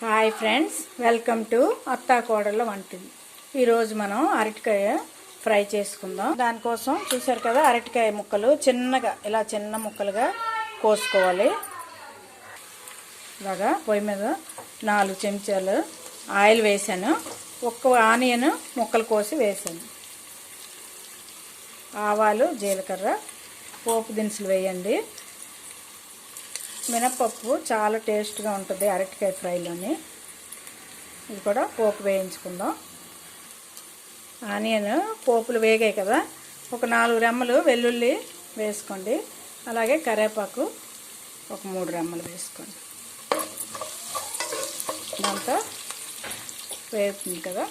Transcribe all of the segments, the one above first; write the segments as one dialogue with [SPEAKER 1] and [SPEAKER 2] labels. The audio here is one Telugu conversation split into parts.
[SPEAKER 1] హాయ్ ఫ్రెండ్స్, వెల్కమ్ టు అత్తా కోడళ్ళ వంటిల్లు. ఈరోజు మనం అరటికాయ ఫ్రై చేసుకుందాం. దానికోసం చూసారు కదా, అరటికాయ ముక్కలు చిన్నగా ఇలా చిన్న ముక్కలుగా కోసుకోవాలి. ఇలాగా పొయ్యి మీద 4 చెంచాలు ఆయిల్ వేసాను. ఒక్క ఆనియన్ ముక్కలు కోసి వేసాను. ఆవాలు, జీలకర్ర, పోపు దినుసులు వేయండి. మినప్పప్పు చాలా టేస్ట్గా ఉంటుంది అరటికాయ ఫ్రైలోని. ఇది కూడా పోపు వేయించుకుందాం. ఆనియన్ పోపులు వేగాయి కదా, ఒక 4 రెమ్మలు వెల్లుల్లి వేసుకోండి. అలాగే కరివేపాకు ఒక 3 రెమ్మలు వేసుకోండి. దాంతో వేగుతుంది కదా,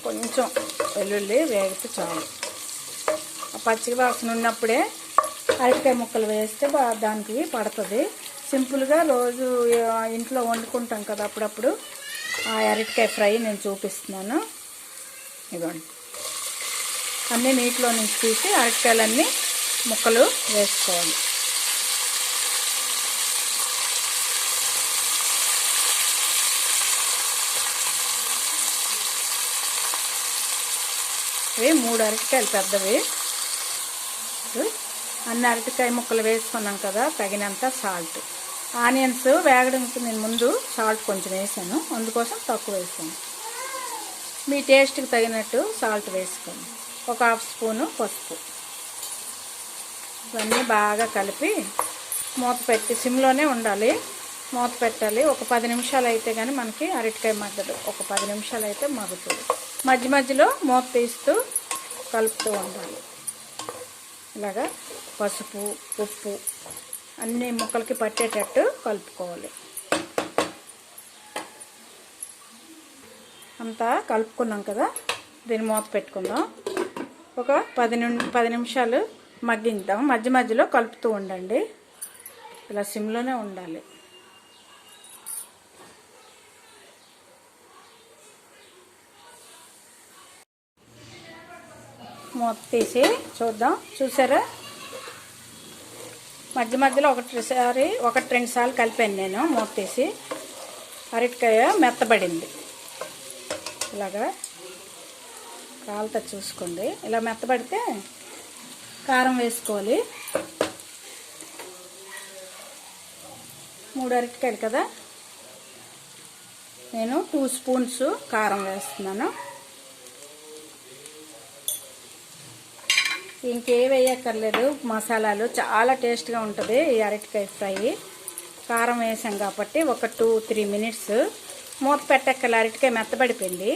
[SPEAKER 1] కొంచెం వెల్లుల్లి వేగితే చాలు. పచ్చి వాసన ఉన్నప్పుడే అరటికాయ ముక్కలు వేస్తే దానికి పడుతుంది. సింపుల్గా రోజు ఇంట్లో వండుకుంటాం కదా, అప్పుడప్పుడు ఆ అరటికాయ ఫ్రై నేను చూపిస్తున్నాను. ఇదిగోండి, అన్నీ నీటిలో నుంచి తీసి అరటికాయలన్నీ ముక్కలు వేసుకోవాలి. ఇవి 3 అరటికాయలు పెద్దవి. అన్ని అరటికాయ ముక్కలు వేసుకున్నాం కదా, తగినంత సాల్ట్. ఆనియన్స్ వేగడానికి నేను ముందు సాల్ట్ కొంచెం వేసాను, అందుకోసం తక్కువ వేసాను. మీ టేస్ట్కి తగినట్టు సాల్ట్ వేసుకోండి. ఒక 1/2 స్పూను పసుపు. ఇవన్నీ బాగా కలిపి మూత పెట్టి సిమ్లోనే ఉండాలి. మూత పెట్టాలి. ఒక 10 నిమిషాలు అయితే కానీ మనకి అరటికాయ మగ్గదు. ఒక 10 నిమిషాలు అయితే మగ్గుతుంది. మధ్య మధ్యలో మూత తీస్తూ కలుపుతూ ఉండాలి. ఇలాగా పసుపు, ఉప్పు అన్ని ముక్కలకి పట్టేటట్టు కలుపుకోవాలి. అంతా కలుపుకున్నాం కదా, దీన్ని మూత పెట్టుకుందాం. ఒక 10 నిమిషాలు మగ్గిద్దాం. మధ్య మధ్యలో కలుపుతూ ఉండండి. ఇలా సిమ్లోనే ఉండాలి. మూత తీసి చూద్దాం. చూసారా, మధ్య మధ్యలో 1-2 సార్లు కలిపాను నేను. మూత తీసి అరటికాయ మెత్తబడింది. ఇలాగా కాలుతో చూసుకోండి. ఇలా మెత్తబడితే కారం వేసుకోవాలి. 3 అరటికాయలు కదా, నేను 2 స్పూన్స్ కారం వేస్తున్నాను. ఇంకేం వేయక్కర్లేదు. మసాలాలు చాలా టేస్ట్గా ఉంటుంది ఈ అరటికాయ ఫ్రై. కారం వేసాం కాబట్టి ఒక 2-3 మినిట్స్ మూత పెట్టక్కర్లే. అరటికాయ మెత్తబడిపోయింది.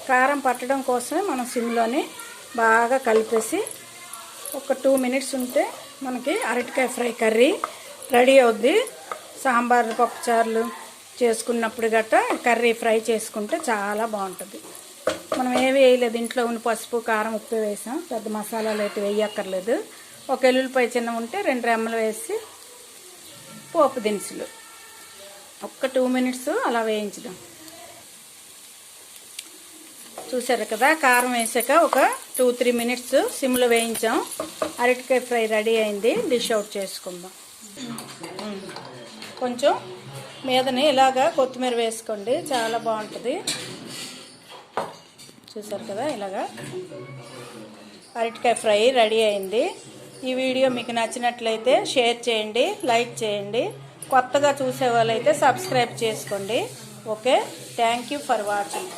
[SPEAKER 1] కారం పట్టడం కోసమే మనం సిమ్లోనే బాగా కలిపేసి ఒక 2 మినిట్స్ ఉంటే మనకి అరటికాయ ఫ్రై కర్రీ రెడీ అవుద్ది. సాంబార్, పప్పుచారులు చేసుకున్నప్పుడు గట్రా కర్రీ ఫ్రై చేసుకుంటే చాలా బాగుంటుంది. మనం ఏవి వేయలేదు, ఇంట్లో ఉన్న పసుపు, కారం, ఉప్పు వేసాం. పెద్ద మసాలాలు అయితే వేయక్కర్లేదు. ఒక ఎల్లుల్లిపాయ చిన్న ఉంటే 2 రెమ్మలు వేసి పోపు దినుసులు ఒక్క 2 మినిట్స్ అలా వేయించుదాం. చూసారు కదా, కారం వేసాక ఒక 2-3 మినిట్స్ సిమ్లో వేయించాం. అరటికాయ ఫ్రై రెడీ అయింది. డిష్ అవుట్ చేసుకుందాం. కొంచెం మీదని ఇలాగా కొత్తిమీర వేసుకోండి, చాలా బాగుంటుంది. చూసారు కదా, ఇలాగా అరటికాయ ఫ్రై రెడీ అయింది. ఈ వీడియో మీకు నచ్చినట్లయితే షేర్ చేయండి, లైక్ చేయండి. కొత్తగా చూసే వాళ్ళైతే సబ్స్క్రైబ్ చేసుకోండి. Okay, thank you for watching.